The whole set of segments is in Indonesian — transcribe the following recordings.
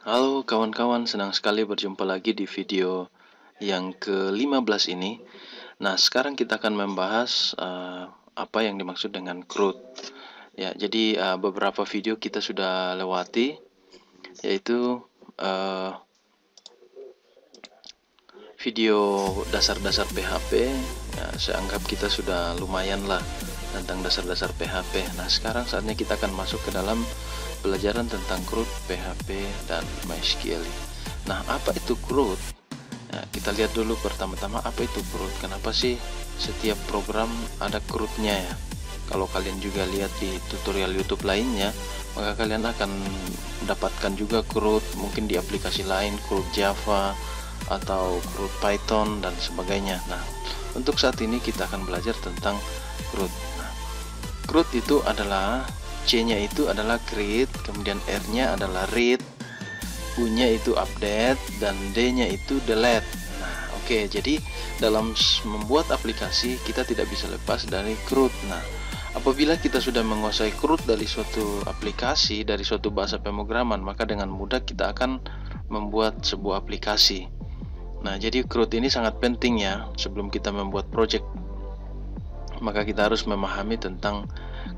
Halo kawan-kawan, senang sekali berjumpa lagi di video yang ke-15 ini. Nah, sekarang kita akan membahas apa yang dimaksud dengan CRUD. Ya, jadi beberapa video kita sudah lewati, yaitu video dasar-dasar PHP. Ya, saya anggap kita sudah lumayan lah tentang dasar-dasar PHP. Nah, sekarang saatnya kita akan masuk ke dalam pelajaran tentang CRUD, PHP, dan MySQL. Nah, apa itu CRUD? Nah, kita lihat dulu pertama-tama apa itu CRUD. Kenapa sih setiap program ada CRUD-nya ya? Kalau kalian juga lihat di tutorial YouTube lainnya, maka kalian akan mendapatkan juga CRUD mungkin di aplikasi lain, CRUD Java atau CRUD Python dan sebagainya. Nah, untuk saat ini kita akan belajar tentang CRUD. Nah, CRUD itu adalah C-nya itu adalah create, kemudian R-nya adalah read, U-nya itu update, dan D-nya itu delete. Nah, oke, jadi dalam membuat aplikasi kita tidak bisa lepas dari CRUD. Nah, apabila kita sudah menguasai CRUD dari suatu aplikasi, dari suatu bahasa pemrograman, maka dengan mudah kita akan membuat sebuah aplikasi. Nah, jadi CRUD ini sangat penting ya sebelum kita membuat project. Maka kita harus memahami tentang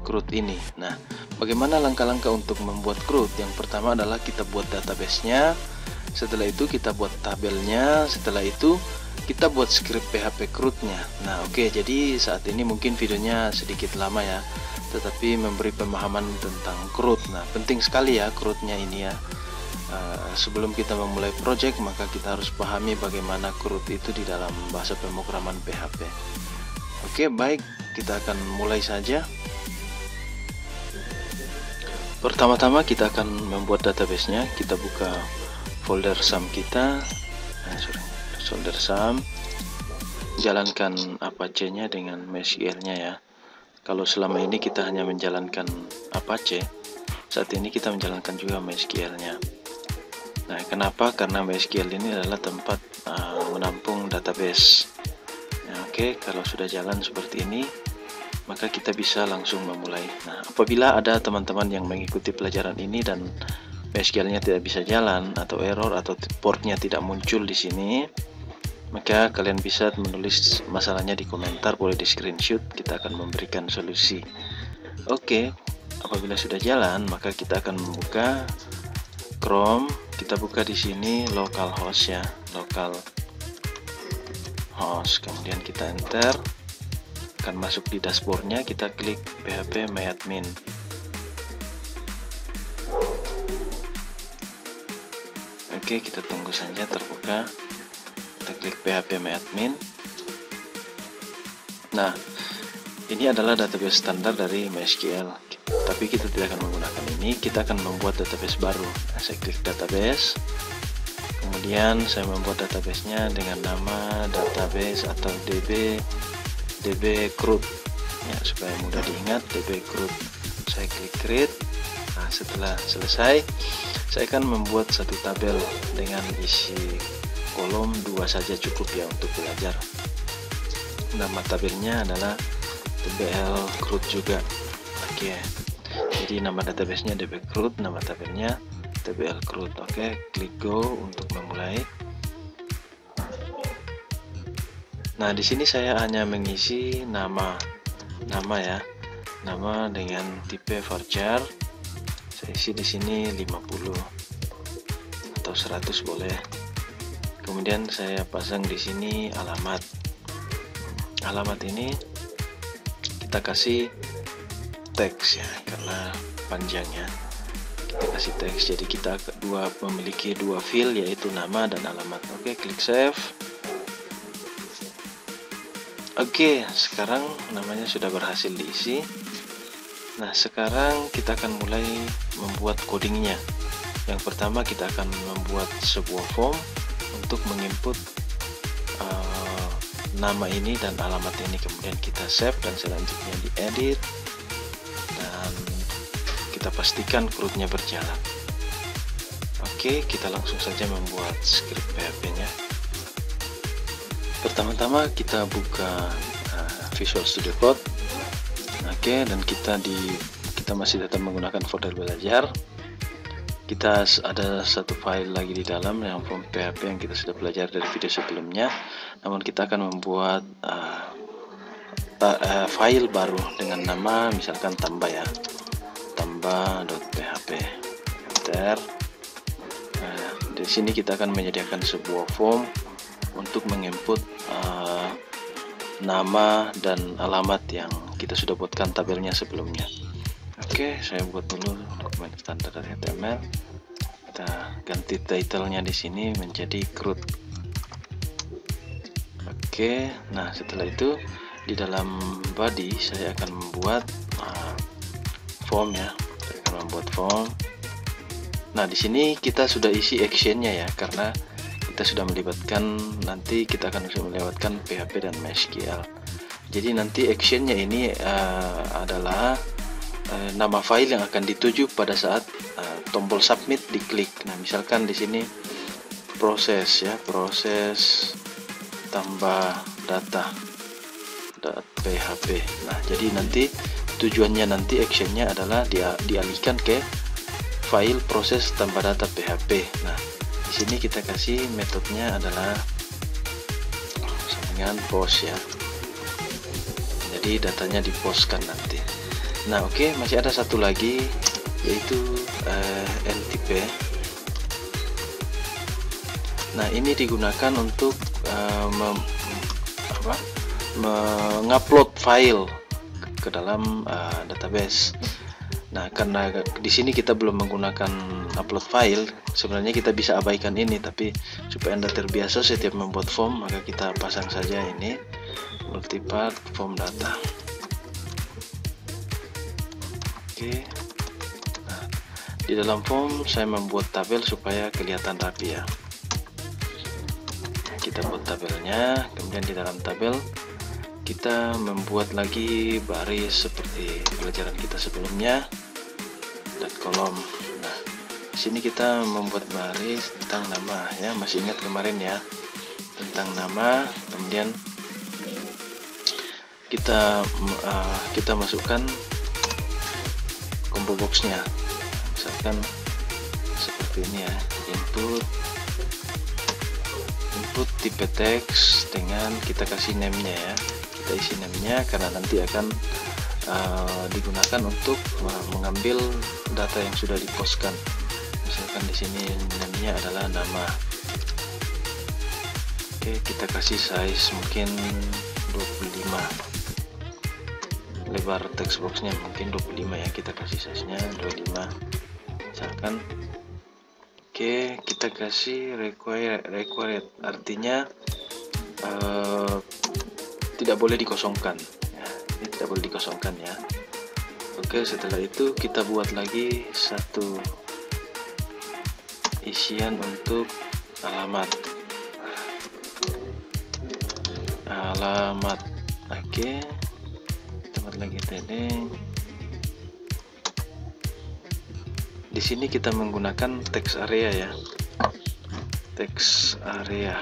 CRUD ini. Nah, bagaimana langkah-langkah untuk membuat CRUD? Yang pertama adalah kita buat database-nya. Setelah itu kita buat tabelnya. Setelah itu kita buat script PHP CRUD-nya. Nah, oke, jadi saat ini mungkin videonya sedikit lama ya, tetapi memberi pemahaman tentang CRUD. Nah, penting sekali ya CRUD-nya ini ya. Sebelum kita memulai project, maka kita harus pahami bagaimana CRUD itu di dalam bahasa pemrograman PHP. Oke, baik, kita akan mulai saja. Pertama-tama kita akan membuat database-nya. Kita buka folder sum kita, folder sum, jalankan Apache-nya dengan MySQL-nya ya. Kalau selama ini kita hanya menjalankan Apache, saat ini kita menjalankan juga MySQL-nya. Nah, kenapa? Karena MySQL ini adalah tempat menampung database. Nah, oke, kalau sudah jalan seperti ini, maka kita bisa langsung memulai. Nah, apabila ada teman-teman yang mengikuti pelajaran ini dan MySQL-nya tidak bisa jalan atau error atau portnya tidak muncul di sini, maka kalian bisa menulis masalahnya di komentar, boleh di screenshot, kita akan memberikan solusi. Oke, apabila sudah jalan, maka kita akan membuka Chrome. Kita buka di sini localhost ya, localhost, kemudian kita enter. Akan masuk di dashboardnya, kita klik PHP MyAdmin. Oke, kita tunggu saja terbuka. Kita klik PHP MyAdmin. Nah, ini adalah database standar dari MySQL, tapi kita tidak akan menggunakan ini. Kita akan membuat database baru. Nah, saya klik database, kemudian saya membuat database-nya dengan nama database atau DB CRUD ya, supaya mudah diingat, DB CRUD. Saya klik create. Nah, setelah selesai, saya akan membuat satu tabel dengan isi kolom 2 saja cukup ya untuk belajar. Nama tabelnya adalah DBL CRUD juga. Oke, jadi nama database-nya DB CRUD, nama tabelnya DBL CRUD. Oke, klik go untuk memulai. Nah, di sini saya hanya mengisi nama ya, nama dengan tipe varchar. Saya isi di sini 50 atau 100 boleh. Kemudian saya pasang di sini alamat. Alamat ini kita kasih teks ya, karena panjangnya. Kita kasih teks, jadi kita memiliki dua field, yaitu nama dan alamat. Oke, klik save. Oke, sekarang namanya sudah berhasil diisi. Nah, sekarang kita akan mulai membuat codingnya. Yang pertama kita akan membuat sebuah form untuk menginput nama ini dan alamat ini. Kemudian kita save dan selanjutnya diedit. Dan kita pastikan CRUD-nya berjalan. Oke, kita langsung saja membuat script PHP-nya. Pertama-tama kita buka Visual Studio Code. Oke, dan kita masih tetap menggunakan folder belajar. kita ada satu file lagi di dalam yang form PHP yang kita sudah belajar dari video sebelumnya, namun kita akan membuat file baru dengan nama misalkan tambah ya, tambah.php. Enter. Nah, di sini kita akan menyediakan sebuah form untuk menginput nama dan alamat yang kita sudah buatkan tabelnya sebelumnya. Oke, saya buat dulu dokumen standar HTML. Kita ganti title-nya di sini menjadi CRUD. Oke, nah setelah itu di dalam body saya akan membuat form ya. Saya akan membuat form. Nah, di sini kita sudah isi action-nya ya, karena kita sudah melibatkan, nanti kita akan melewatkan PHP dan MySQL. Jadi nanti action-nya ini adalah nama file yang akan dituju pada saat tombol submit diklik. Nah, misalkan di sini proses ya, proses tambah data .php. Nah, jadi nanti tujuannya nanti actionnya adalah dialihkan ke file proses tambah data PHP. Nah, di sini kita kasih metodenya adalah dengan post ya. Jadi datanya dipostkan nanti. Nah, oke, masih ada satu lagi yaitu NTP. Nah, ini digunakan untuk mengupload file ke dalam database. Nah, karena di sini kita belum menggunakan upload file, sebenarnya kita bisa abaikan ini, tapi supaya Anda terbiasa setiap membuat form, maka kita pasang saja ini multipart form data. Oke. Nah, di dalam form saya membuat tabel supaya kelihatan rapi ya. Kita buat tabelnya, kemudian di dalam tabel kita membuat lagi baris seperti pelajaran kita sebelumnya dan kolom. Nah, di sini kita membuat baris tentang nama ya, masih ingat kemarin ya, tentang nama. Kemudian kita masukkan combo boxnya, misalkan seperti ini ya, input tipe teks dengan kita kasih name-nya ya. Kita isi name-nya karena nanti akan digunakan untuk mengambil data yang sudah dipostkan. Misalkan di sini name-nya adalah nama. Oke, kita kasih size mungkin 25. Lebar text boxnya mungkin 25 ya, kita kasih size-nya 25 misalkan. Oke, kita kasih required artinya tidak boleh dikosongkan ya, ini tidak boleh dikosongkan ya. Oke, setelah itu kita buat lagi satu isian untuk alamat. Oke, kita buat lagi heading. Di sini kita menggunakan text area ya, text area.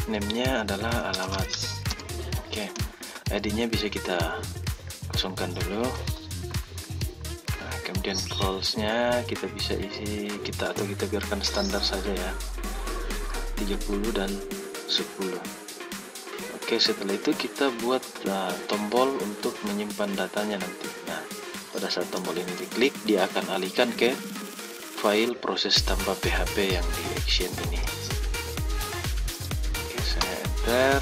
Name-nya adalah alamat. Oke, ID-nya bisa kita kosongkan dulu. Nah, kemudian calls-nya kita bisa isi atau kita biarkan standar saja ya, 30 dan 10. Oke, setelah itu kita buat tombol untuk menyimpan datanya nanti. Nah, pada saat tombol ini diklik, dia akan alihkan ke file proses tambah PHP yang di action ini. Oke, saya enter.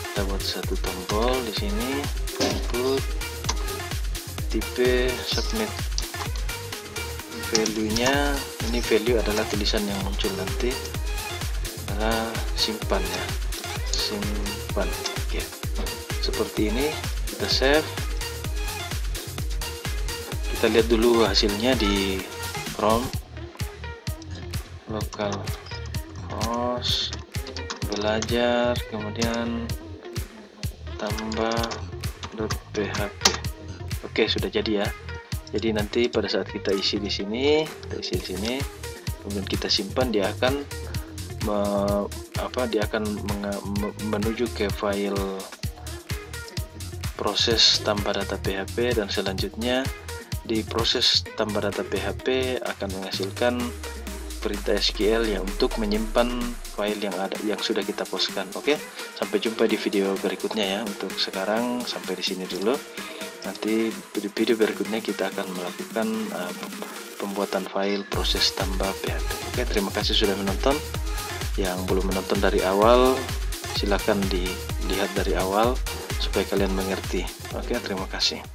Kita buat satu tombol di sini, input tipe submit. Value-nya, ini value adalah tulisan yang muncul nanti, adalah simpan ya. Simpan. Oke, seperti ini. Kita save, kita lihat dulu hasilnya di prompt localhost belajar, kemudian tambah.php. Oke, sudah jadi ya. Jadi nanti pada saat kita isi di sini, kemudian kita simpan, dia akan menuju ke file proses tambah data PHP, dan selanjutnya di proses tambah data PHP akan menghasilkan perintah SQL yang untuk menyimpan file yang sudah kita postkan. Oke, sampai jumpa di video berikutnya ya. Untuk sekarang sampai di sini dulu. Nanti di video berikutnya kita akan melakukan pembuatan file proses tambah PHP. Oke, terima kasih sudah menonton. Yang belum menonton dari awal, silakan dilihat dari awal supaya kalian mengerti. Oke, terima kasih.